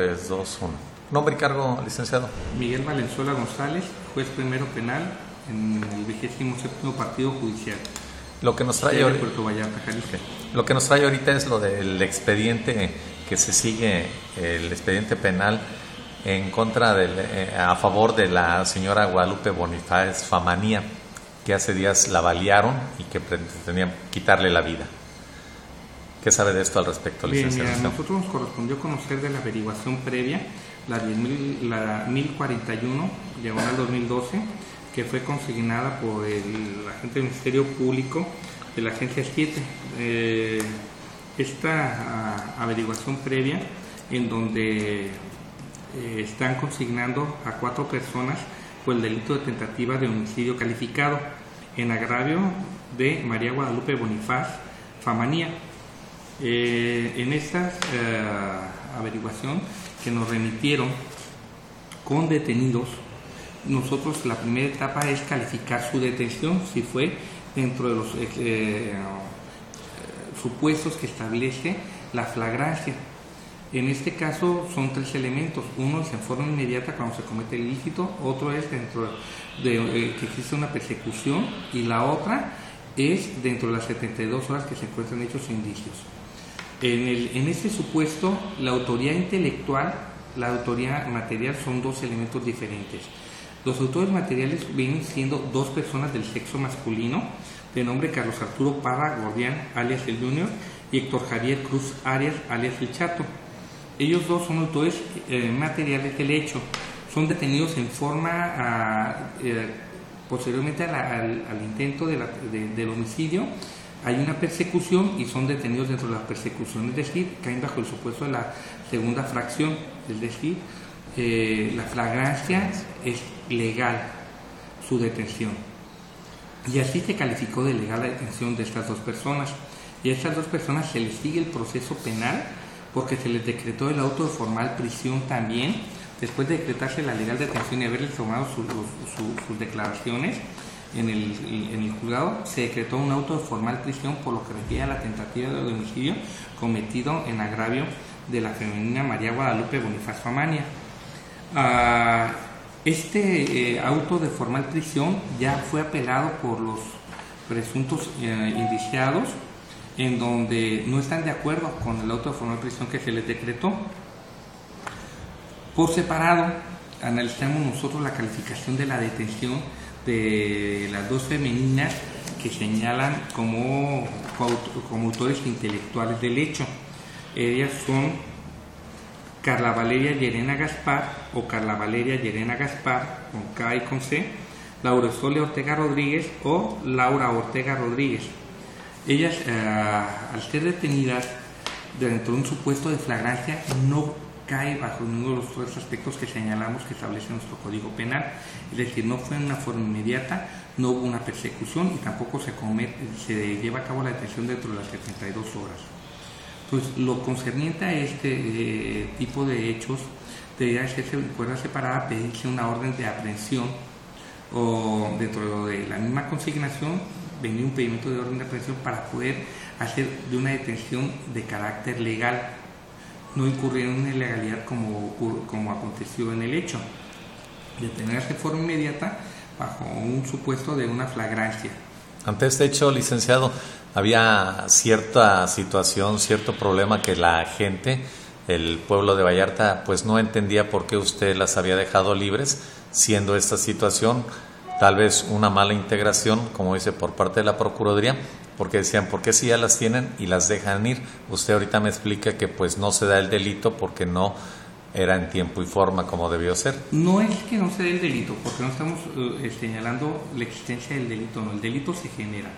3, 2, 1. Nombre y cargo, licenciado. Miguel Valenzuela González, juez primero penal en el 27º Partido Judicial. Lo que nos trae de Puerto Vallarta, Jalisco. Lo que nos trae ahorita es lo del expediente que se sigue, el expediente penal en contra a favor de la señora Guadalupe Bonifaz Famanía, que hace días la balearon y que pretendían quitarle la vida. ¿Qué sabe de esto al respecto, licenciado? Bien, a nosotros nos correspondió conocer de la averiguación previa, la 1041, diagonal 2012, que fue consignada por el agente del Ministerio Público de la Agencia 7. Esta averiguación previa, en donde están consignando a 4 personas por el delito de tentativa de homicidio calificado en agravio de María Guadalupe Bonifaz Famanía. En esta averiguación que nos remitieron con detenidos, nosotros la primera etapa es calificar su detención, si fue dentro de los supuestos que establece la flagrancia. En este caso son 3 elementos: uno es en forma inmediata cuando se comete el ilícito, otro es dentro de que existe una persecución, y la otra es dentro de las 72 horas que se encuentran hechos o indicios. En este supuesto, la autoría intelectual, la autoría material son 2 elementos diferentes. Los autores materiales vienen siendo 2 personas del sexo masculino, de nombre Carlos Arturo Parra Gordián, alias el Junior, y Héctor Javier Cruz Arias, alias el Chato. Ellos 2 son autores materiales del hecho. Son detenidos en forma, posteriormente al intento del homicidio. Hay una persecución y son detenidos dentro de la persecución, es decir, caen bajo el supuesto de la segunda fracción, es decir, la flagrancia es legal, su detención. Y así se calificó de legal la detención de estas 2 personas. Y a estas 2 personas se les sigue el proceso penal porque se les decretó el auto de formal prisión también, después de decretarse la legal detención y haberles tomado sus declaraciones en el juzgado. Se decretó un auto de formal prisión por lo que refiere a la tentativa de homicidio cometido en agravio de la femenina María Guadalupe Bonifaz Famanía. Este auto de formal prisión ya fue apelado por los presuntos indiciados, en donde no están de acuerdo con el auto de formal prisión que se les decretó. Por separado, analizamos nosotros la calificación de la detención de las 2 femeninas que señalan como autores intelectuales del hecho. Ellas son Carla Valeria Llerena Gaspar, o Carla Valeria Llerena Gaspar, con K y con C, Laura Solia Ortega Rodríguez o Laura Ortega Rodríguez. Ellas, al ser detenidas dentro de un supuesto de flagrancia, no cae bajo ninguno de los 3 aspectos que señalamos que establece nuestro Código Penal. Es decir, no fue en una forma inmediata, no hubo una persecución y tampoco se lleva a cabo la detención dentro de las 72 horas. Pues lo concerniente a este tipo de hechos debería hacerse de cuerda separada, pedirse una orden de aprehensión, o dentro de la misma consignación venir un pedimento de orden de aprehensión para poder hacer de una detención de carácter legal, no incurrir en una ilegalidad como aconteció en el hecho, detenerse de forma inmediata bajo un supuesto de una flagrancia. Ante este hecho, licenciado, había cierta situación, cierto problema que la gente, el pueblo de Vallarta, pues no entendía por qué usted las había dejado libres, siendo esta situación tal vez una mala integración, como dice, por parte de la Procuraduría, porque decían, ¿por qué si ya las tienen y las dejan ir? Usted ahorita me explica que pues no se da el delito porque no era en tiempo y forma como debió ser. No es que no se dé el delito, porque no estamos señalando la existencia del delito, no, el delito se genera.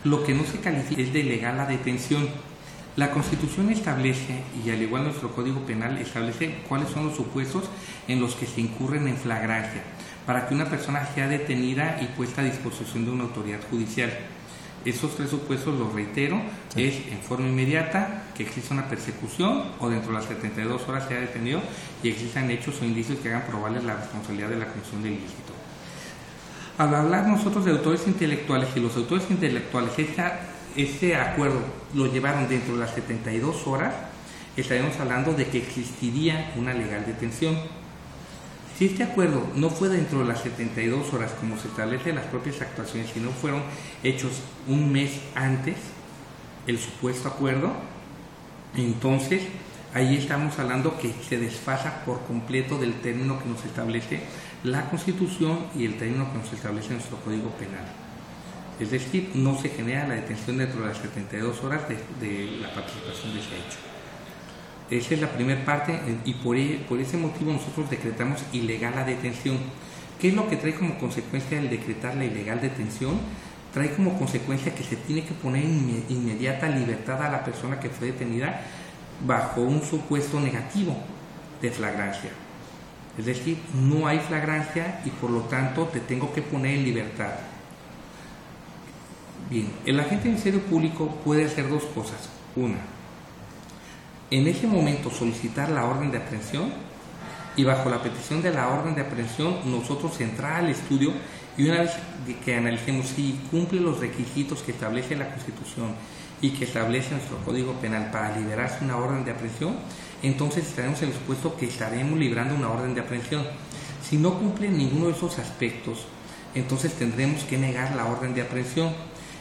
Lo que no se califica es de legal la detención. La Constitución establece, y al igual nuestro Código Penal establece cuáles son los supuestos en los que se incurren en flagrancia, para que una persona sea detenida y puesta a disposición de una autoridad judicial. Esos 3 supuestos, los reitero, es en forma inmediata, que exista una persecución o dentro de las 72 horas sea detenido y existan hechos o indicios que hagan probable la responsabilidad de la comisión del ilícito. Al hablar nosotros de autores intelectuales, y los autores intelectuales, este acuerdo lo llevaron dentro de las 72 horas, estaremos hablando de que existiría una legal detención. Si este acuerdo no fue dentro de las 72 horas como se establece en las propias actuaciones, sino fueron hechos un mes antes, el supuesto acuerdo, entonces ahí estamos hablando que se desfasa por completo del término que nos establece la Constitución y el término que nos establece nuestro Código Penal. Es decir, no se genera la detención dentro de las 72 horas de la participación de ese hecho. Esa es la primera parte y por ese motivo nosotros decretamos ilegal la detención. ¿Qué es lo que trae como consecuencia el decretar la ilegal detención? Trae como consecuencia que se tiene que poner en inmediata libertad a la persona que fue detenida bajo un supuesto negativo de flagrancia. Es decir, no hay flagrancia y por lo tanto te tengo que poner en libertad. Bien, el agente del Ministerio Público puede hacer dos cosas. Una, en ese momento solicitar la orden de aprehensión y bajo la petición de la orden de aprehensión nosotros entrar al estudio y una vez que analicemos si cumple los requisitos que establece la Constitución y que establece nuestro Código Penal para liberarse una orden de aprehensión, entonces estaremos en el supuesto que estaremos librando una orden de aprehensión. Si no cumple ninguno de esos aspectos, entonces tendremos que negar la orden de aprehensión.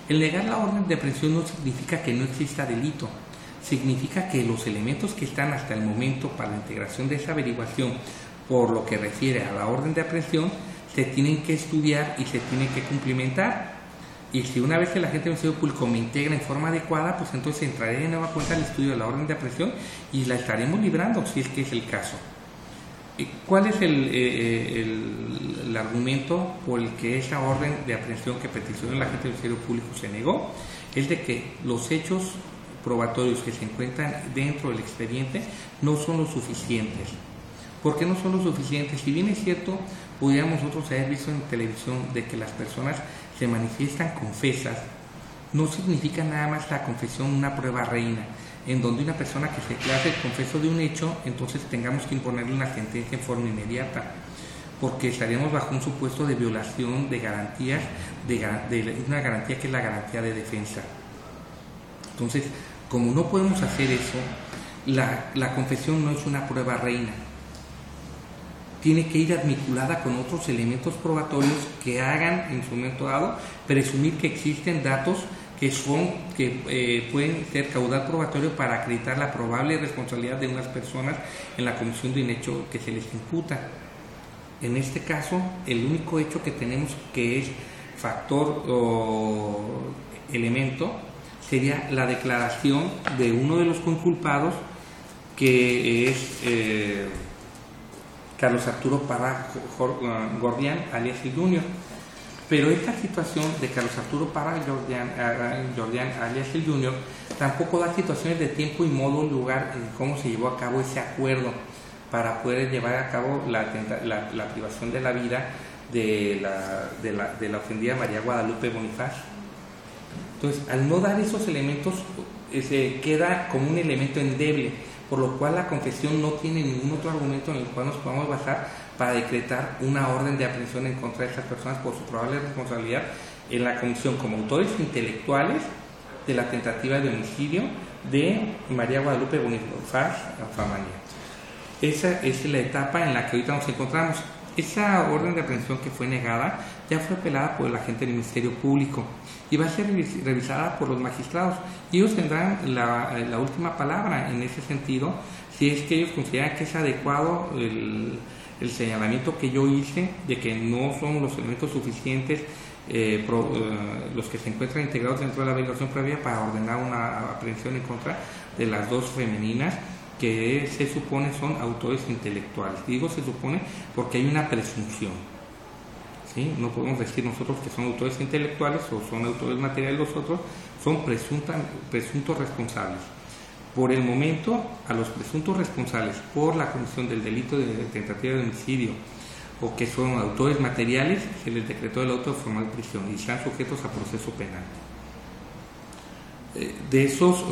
El negar la orden de aprehensión no significa que no exista delito, significa que los elementos que están hasta el momento para la integración de esa averiguación por lo que refiere a la orden de aprehensión se tienen que estudiar y se tienen que cumplimentar. Y si una vez que la agente del Ministerio Público me integra en forma adecuada, pues entonces entraré de nueva cuenta al estudio de la orden de aprehensión y la estaremos librando si es que es el caso. ¿Cuál es el argumento por el que esa orden de aprehensión que peticionó la agente del Ministerio Público se negó? Es de que los hechos probatorios que se encuentran dentro del expediente no son los suficientes. ¿Por qué no son los suficientes? Si bien es cierto, pudiéramos nosotros haber visto en televisión de que las personas se manifiestan confesas, no significa nada más la confesión una prueba reina, en donde una persona que se declara confeso de un hecho, entonces tengamos que imponerle una sentencia en forma inmediata, porque estaríamos bajo un supuesto de violación de garantías, de una garantía que es la garantía de defensa. Entonces, como no podemos hacer eso, la confesión no es una prueba reina. Tiene que ir admiculada con otros elementos probatorios que hagan, en su momento dado, presumir que existen datos que pueden ser caudal probatorio para acreditar la probable responsabilidad de unas personas en la comisión de un hecho que se les imputa. En este caso, el único hecho que tenemos que es factor o elemento sería la declaración de uno de los conculpados, que es Carlos Arturo Parra Gordián, alias el Junior. Pero esta situación de Carlos Arturo Parra Gordián, alias el Junior, tampoco da situaciones de tiempo y modo, lugar en cómo se llevó a cabo ese acuerdo para poder llevar a cabo la privación de la vida de la ofendida María Guadalupe Bonifaz. Entonces, al no dar esos elementos, se queda como un elemento endeble, por lo cual la confesión no tiene ningún otro argumento en el cual nos podamos basar para decretar una orden de aprehensión en contra de estas personas por su probable responsabilidad en la comisión como autores intelectuales de la tentativa de homicidio de María Guadalupe Bonifaz Famanía. Esa es la etapa en la que ahorita nos encontramos. Esa orden de aprehensión que fue negada ya fue apelada por el agente del Ministerio Público y va a ser revisada por los magistrados, y ellos tendrán la última palabra en ese sentido, si es que ellos consideran que es adecuado el señalamiento que yo hice de que no son los elementos suficientes los que se encuentran integrados dentro de la averiguación previa para ordenar una aprehensión en contra de las dos femeninas que se supone son autores intelectuales. Digo se supone porque hay una presunción, ¿sí? No podemos decir nosotros que son autores intelectuales o son autores materiales los otros, son presuntos responsables. Por el momento, a los presuntos responsables por la comisión del delito de tentativa de homicidio o que son autores materiales, se les decretó el auto de formal prisión y están sujetos a proceso penal. De esos,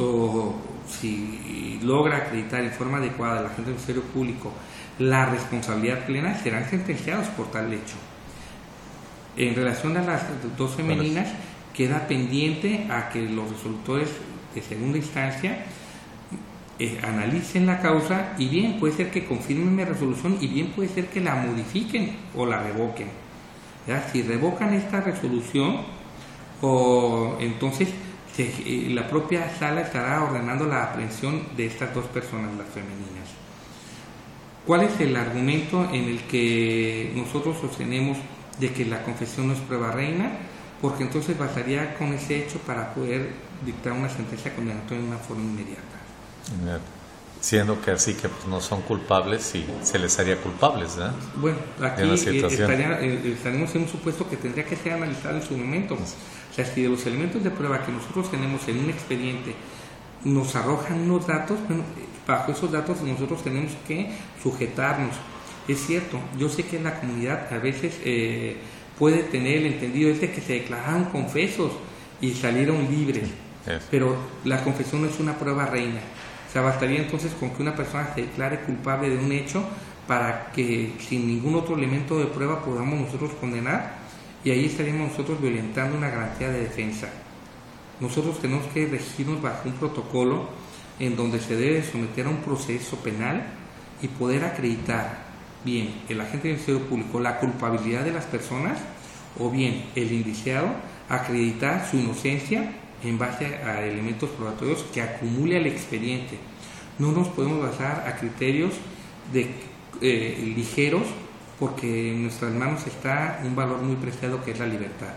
si logra acreditar en forma adecuada la agente del Ministerio Público la responsabilidad plena, serán sentenciados por tal hecho. En relación a las dos femeninas, queda pendiente a que los resolutores de segunda instancia analicen la causa y bien puede ser que confirmen mi resolución y bien puede ser que la modifiquen o la revoquen. ¿Ya? Si revocan esta resolución, o entonces la propia sala estará ordenando la aprehensión de estas dos personas, las femeninas. ¿Cuál es el argumento en el que nosotros sostenemos de que la confesión no es prueba reina? Porque entonces bastaría con ese hecho para poder dictar una sentencia condenatoria en una forma inmediata. Siendo que así que pues, no son culpables y se les haría culpables, ¿verdad? Bueno, aquí estaremos en un supuesto que tendría que ser analizado en su momento. O sea, si de los elementos de prueba que nosotros tenemos en un expediente nos arrojan unos datos, bueno, bajo esos datos nosotros tenemos que sujetarnos. Es cierto, yo sé que en la comunidad a veces puede tener el entendido de que se declararon confesos y salieron libres, pero la confesión no es una prueba reina. O sea, bastaría entonces con que una persona se declare culpable de un hecho para que sin ningún otro elemento de prueba podamos nosotros condenar, y ahí estaríamos nosotros violentando una garantía de defensa. Nosotros tenemos que regirnos bajo un protocolo en donde se debe someter a un proceso penal y poder acreditar bien el agente del Ministerio Público la culpabilidad de las personas, o bien el indiciado acreditar su inocencia en base a elementos probatorios que acumule al expediente. No nos podemos basar a criterios ligeros, porque en nuestras manos está un valor muy preciado que es la libertad.